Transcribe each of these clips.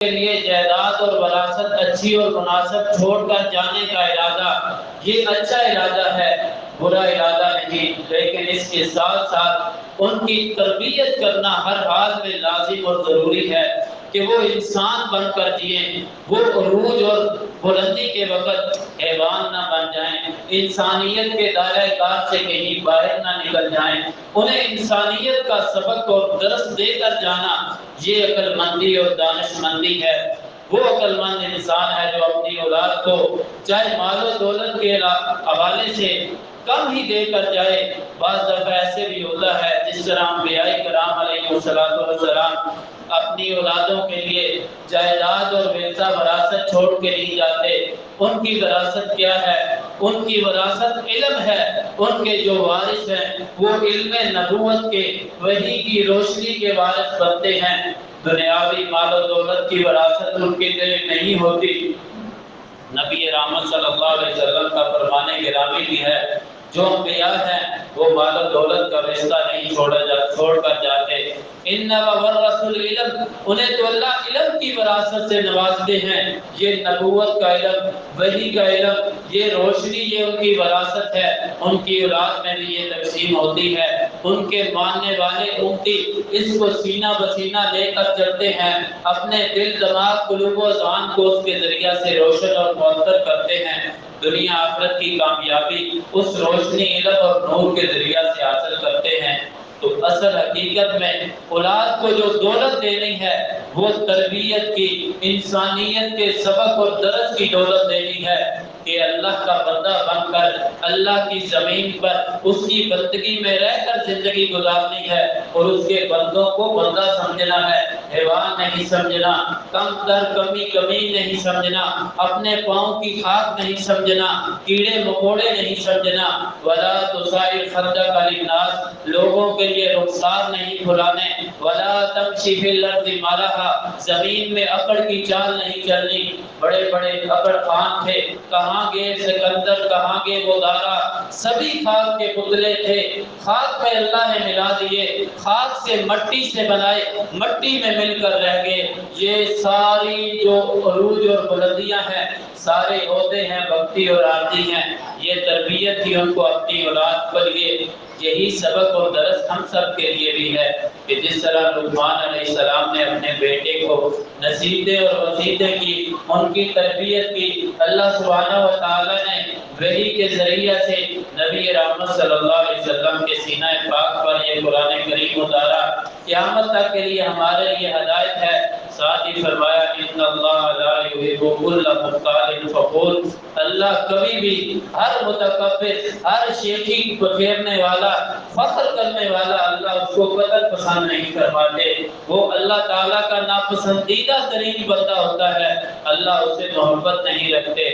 کے لیے جائیداد اور وراثت اچھی اور مناسب چھوڑ کر جانے کا ارادہ یہ اچھا ارادہ ہے، برا ارادہ نہیں، لیکن اس کے ساتھ ساتھ ان کی تربیت کرنا ہر حال میں لازم اور ضروری ہے کہ وہ انسان بن کر جئیں، وہ عروج اور بلندی کے وقت حیوان نہ بن جائیں، انسانیت کے دائرہ کار سے کہیں باہر نہ نکل جائیں۔ انہیں انسانیت کا سبق اور درس دے کر جانا یہ عقل مندی اور دانش مندی ہے۔ وہ عقل مند انسان ہے جو اپنی اولاد کو چاہے مال و دولت کے حوالے سے کم ہی دے کر جائے۔ بعض دفعہ ایسے بھی ہوتا ہے جس طرح انبیاء کرام علیہ السلام اپنی اولادوں کے لیے جائیداد اور ورثہ وراثت چھوڑ کے نہیں جاتے۔ ان کی وراثت کیا ہے؟ ان کی وراثت علم ہے۔ ان کے جو وارث ہیں وہ علم نبوت کے، وحی کی روشنی کے وارث بنتے ہیں۔ دنیاوی مال و دولت کی وراثت ان کے لیے نہیں ہوتی۔ نبی رحمت صلی اللہ علیہ وسلم کا فرمان گرامی بھی ہے، جو انبیاء ہیں وہ مال و دولت کا رشتہ نہیں چھوڑ کر جاتے۔ انما ورث العلم، انہیں تو اللہ علم کی وراثت سے نوازتے ہیں۔ یہ نبوت کا علم، وحی کا علم، یہ روشنی، یہ ان کی وراثت ہے۔ ان کی اولاد میں بھی یہ تقسیم ہوتی ہے۔ ان کے ماننے والے امتی اس کو سینہ بسینہ لے کر چلتے ہیں، اپنے دل دماغ قلوب و ذہن کو اس کے ذریعہ سے روشن اور معطر کرتے ہیں۔ دنیا آخرت کی کامیابی اس روشنی، علم اور نور کے ذریعہ سے حاصل کرتے ہیں۔ تو اصل حقیقت میں اولاد کو جو دولت دینی ہے وہ تربیت کی، انسانیت کے سبق اور درس کی دولت دینی ہے کہ اللہ کا بندہ بن کر اللہ کی زمین پر اس کی بندگی میں رہ کر زندگی گزارنی ہے، اور اس کے بندوں کو بندہ سمجھنا ہے، حیوان نہیں سمجھنا، کم تر کمی نہیں سمجھنا، اپنے پاؤں کی خاک نہیں سمجھنا، کیڑے مکوڑے نہیں سمجھنا۔ ولا تصائر خدک للناس، لوگوں کے لیے رخسار نہیں پھلانے۔ ولا تمشی فی الارض مرحا، زمین میں اکڑ کی چال نہیں چلنی۔ بڑے بڑے اکڑ خان تھے، کہاں گئے سکندر، کہاں گئے غدارہ، سبھی خاک کے پتلے تھے، خاک میں اللہ نے ملا دیے، خاک سے مٹی سے بنائے، مٹی میں مل کر رہ گئے۔ یہ ساری جو عروج اور بلندیاں ہیں، سارے عہدے ہیں وقتی اور عارضی ہیں، یہ تربیت تھی ان کو اپنی اولاد پر۔ یہی سبق اور درس ہم سب کے لیے بھی ہے کہ جس طرح لقمان علیہ السلام نے اپنے بیٹے کو نصیحتیں اور وصیتیں کی، ان کی تربیت کی، اللہ سبحانہ و تعالی نے وحی کے ذریعے سے نبی رحمت صلی اللہ علیہ وسلم کے سینہ پاک پر یہ قرآن کریم اتارا، قیامت تک کے لیے ہمارے لیے ہدایت ہے۔ ساتھ ہی فرمایا ان اللہ لا یحب کل مختال فخور، اللہ کبھی بھی ہر متکبر، ہر شیخی بکھیرنے والا، فخر کرنے والا، اللہ اس کو قتل پسند نہیں فرماتے۔ وہ اللہ تعالیٰ کا ناپسندیدہ ترین بندہ ہوتا ہے، اللہ اسے محبت نہیں رکھتے۔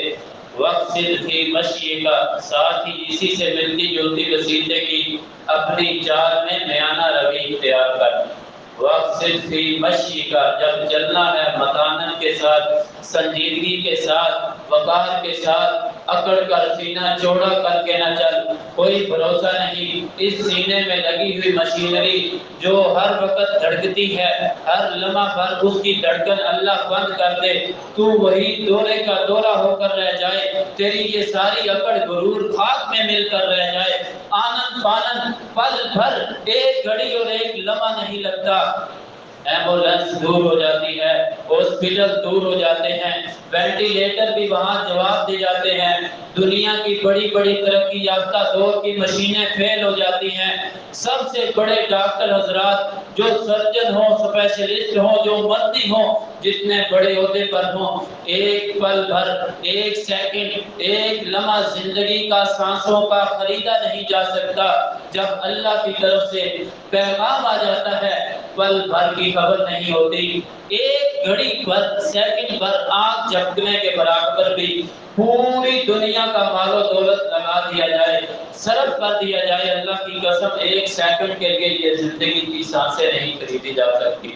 وقصد فی مشی کا، ساتھ ہی اسی سے ملتی جلتی وسیلے کی، اپنی چال میں میانہ روی اختیار کر۔ وقصد فی مشی کا، جب چلنا ہے متانت کے ساتھ، سنجیدگی کے ساتھ، وقار کے ساتھ، اکڑ کر سینہ چوڑا کر کے نہ چل۔ کوئی بھروسہ نہیں، اس سینے میں لگی ہوئی مشینری جو ہر وقت دھڑکتی ہے، ہر لمحہ پر اس کی دھڑکن اللہ بند کر دے، تو وہی دورے کا دورہ ہو کر رہ جائے، تیری یہ ساری اکڑ غرور خاک میں مل کر رہ جائے۔ آنن فانن، پل بھر، ایک گھڑی اور ایک لمحہ نہیں لگتا، ایمبولینس دور ہو جاتی ہے، ہاسپٹل دور ہو جاتے ہیں، وینٹیلیٹر بھی وہاں جواب دے جاتے ہیں، دنیا کی بڑی بڑی ترقی یافتہ دور کی مشینیں فیل ہو جاتی ہیں، سب سے بڑے ڈاکٹر حضرات جو سرجن ہوں، اسپیشلسٹ ہوں، جو مرضی ہوں، جتنے بڑے عہدے پر ہوں، ایک پل بھر، ایک سیکنڈ، ایک لمحہ زندگی کا، سانسوں کا خریدا نہیں جا سکتا۔ جب اللہ کی طرف سے پیغام آ جاتا ہے، پل بھر کی خبر نہیں ہوتی، ایک گھڑی بھر، سیکنڈ بھر آنکھ جھپکنے کے برابر بھی پوری دنیا کا مال و دولت لگا دیا جائے، صرف کر دیا جائے، اللہ کی قسم ایک سیکنڈ کے لیے یہ زندگی کی سانسیں نہیں خریدی جا سکتی۔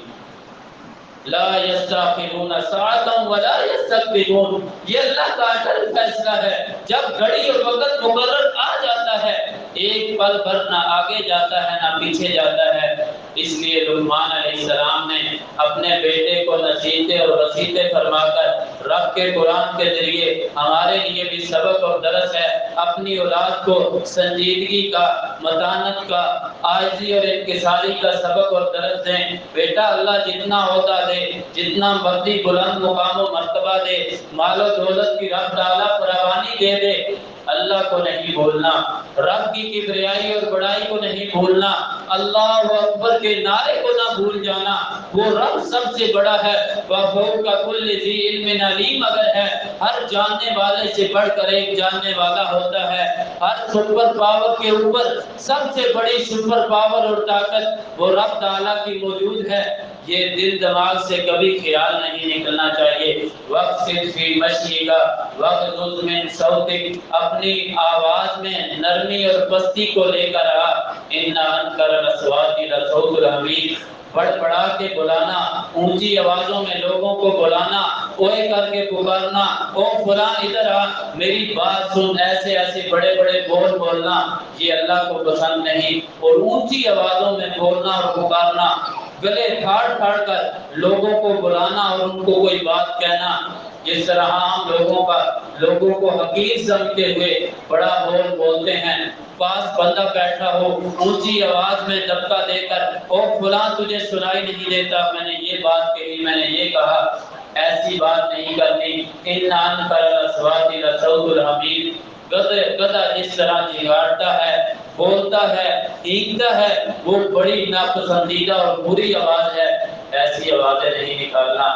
لا یستاخرون ساعة ولا یستقدمون، یہ اللہ کا اٹل فیصلہ ہے۔ جب گھڑی اور وقت مقرر آ جاتا ہے، ایک پل بھر نہ آگے جاتا ہے نہ پیچھے جاتا ہے۔ اس لیے لقمان علیہ السلام نے اپنے بیٹے کو نصیحتیں اور وصیتیں فرما کر رب کے قرآن کے ذریعے ہمارے لیے بھی سبق اور درس ہے، اپنی اولاد کو سنجیدگی کا، متانت کا، عاجزی اور انکساری کا سبق اور درس دیں۔ بیٹا اللہ جتنا عہدہ دے، جتنا مرضی بلند مقام و مرتبہ دے، مال و دولت کی رب تعالیٰ فراوانی دے دے، اللہ کو نہیں بھولنا، رب کی کبریائی اور بڑائی کو نہیں بھولنا، اللہ اکبر کے نعرے کو نہ بھول جانا۔ وہ رب سب سے بڑا ہے، وَفَوْقَ كُلِّ ذِي عِلْمٍ عَلِيمٌ اگر ہے، ہر جاننے والے سے بڑھ کر ایک جاننے والا ہوتا ہے۔ ہر سپر پاور کے اوپر سب سے بڑی سپر پاور اور طاقت وہ رب تعالیٰ کی موجود ہے۔ یہ دل دماغ سے کبھی خیال نہیں نکلنا چاہیے۔ وَقْصِدْ فِي مَشْيِكَ وَاغْضُضْ مِنْ صَوْتِكَ، اپنی آواز میں نرمی اور پستی کو لے کر آ۔ إِنَّ أَنكَرَ الْأَصْوَاتِ لَصَوْتُ الْحَمِيرِ، بڑھ بڑھا کے بلانا، اونچی آوازوں میں لوگوں کو بلانا، اوے کر کے پکارنا، او فلاں ادھر آ میری بات سن، ایسے ایسے بڑے بڑے بول بولنا، یہ اللہ کو پسند نہیں۔ اور اونچی آوازوں میں بولنا اور پکارنا، گلے پھاڑ پھاڑ کر لوگوں کو بلانا اور ان کو کوئی بات کہنا، جس طرح عام لوگوں کو حقیر سمجھتے ہوئے بڑا بول بولتے ہیں۔ پاس بندہ بیٹھا ہو، اونچی آواز میں دبکا دے کر، او فلاں تجھے سنائی نہیں دیتا، میں نے یہ بات کہی، میں نے یہ کہا، ایسی بات نہیں کرنی۔ إِنَّ أَنكَرَ الْأَصْوَاتِ لَصَوْتُ الْحَمِيرِ، گدھا جس طرح چنگھاڑتا ہے، بولتا ہے، ہینکتا ہے، وہ بڑی ناپسندیدہ اور بری آواز ہے، ایسی آوازیں نہیں نکالنا۔